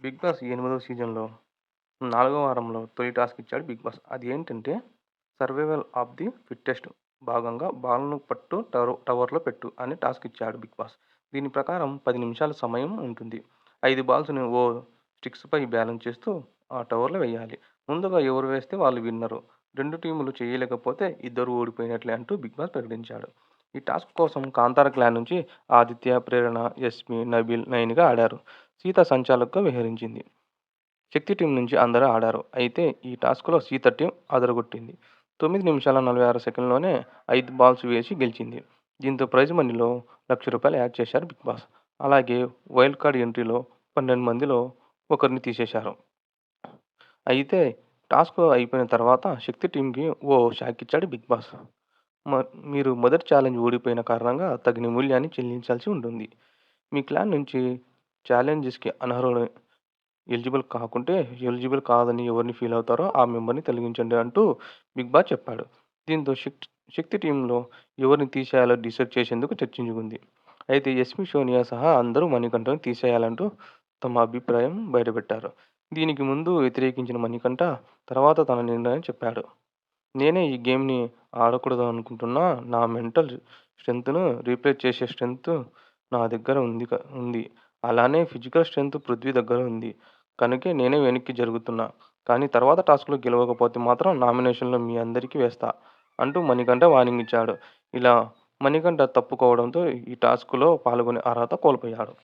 Big boss 8వ సీజన్‌లో 4వ వారంలో తొలి టాస్క్ ఇచ్చాడు బిగ్ బాస్. అది ఏంటంటే సర్వైవల్ ఆఫ్ ది ఫిట్టెస్ట్ భాగంగా బాల్‌ను పట్టు టవర్‌లో పెట్టు అని టాస్క్ ఇచ్చాడు బిగ్ బాస్. దీని ప్రకారం 10 నిమిషాల సమయం ఉంటుంది. 5 బాల్స్‌ని ఓ స్టిక్స్‌పై బ్యాలెన్స్ చేస్తూ ఆ టవర్‌లో వేయాలి. ముందుగా ఎవరు వేస్తే వాళ్ళు విన్నరు. 2 టీములు చేయలేకపోతే ఇద్దరు ఓడిపోయినట్లే అంటూ బిగ్ బాస్ ప్రకటించాడు. ఈ టాస్క్ కోసం కాంతార క్లాన్ నుంచి ఆదిత్య, ప్రేరణ, యస్మి, నబీల్, నయనిగా ఆడారు. సీత సంచాలకుగా వ్యవహరించింది. శక్తి టీం నుంచి అందరూ ఆడారు. అయితే ఈ టాస్క్‌లో సీత టీం అదరగొట్టింది. 9 నిమిషాల 46 సెకన్లలోనే 5 బాల్స్ వేసి గెలిచింది. దీంతో ప్రైజ్ మనీలో రూ. 1,00,000 యాడ్ చేశారు బిగ్ బాస్. అలాగే వైల్డ్ కార్డ్ ఎంట్రీలో 12 మందిలో ఒకరిని తీసేశారు. అయితే టాస్క్ అయిపోయిన తర్వాత శక్తి టీంకి ఓ షాక్ ఇచ్చాడు బిగ్ బాస్. మ మీరు మొదటి ఛాలెంజ్ ఓడిపోయిన కారణంగా తగిన మూల్యాన్ని చెల్లించాల్సి ఉంటుంది. మీ క్లాన్ నుంచి ఛాలెంజెస్‌కి అనర్హుడు ఎలిజిబుల్ కాదని ఎవరిని ఫీల్ అవుతారో ఆ మెంబర్‌ని తొలగించండి అంటూ బిగ్ బాస్ చెప్పాడు. దీంతో శక్తి టీమ్‌లో ఎవరిని తీసేయాలో డిసైడ్ చేసేందుకు చర్చించుకుంది. అయితే యస్మి, సోనియా సహా అందరూ మణికంఠను తీసేయాలంటూ తమ అభిప్రాయం బయటపెట్టారు. దీనికి ముందు వ్యతిరేకించిన మణికంఠ తర్వాత తన నిర్ణయం చెప్పాడు. నేనే ఈ గేమ్‌ని ఆడకూడదనుకుంటున్నా. నా మెంటల్ స్ట్రెంగ్త్‌ను రీప్లేస్ చేసే స్ట్రెంగ్త్ నా దగ్గర ఉంది. అలానే ఫిజికల్ స్ట్రెంగ్త్ పృథ్వీ దగ్గర ఉంది. కనుకే నేనే వెనక్కి జరుగుతున్నా. కానీ తర్వాత టాస్క్‌లో గెలవకపోతే మాత్రం నామినేషన్‌లో మీ అందరికీ వేస్తా అంటూ మణికంఠ వార్నింగ్ ఇచ్చాడు. ఇలా మణికంఠ తప్పుకోవడంతో ఈ టాస్క్‌లో పాల్గొనే అర్హత కోల్పోయాడు.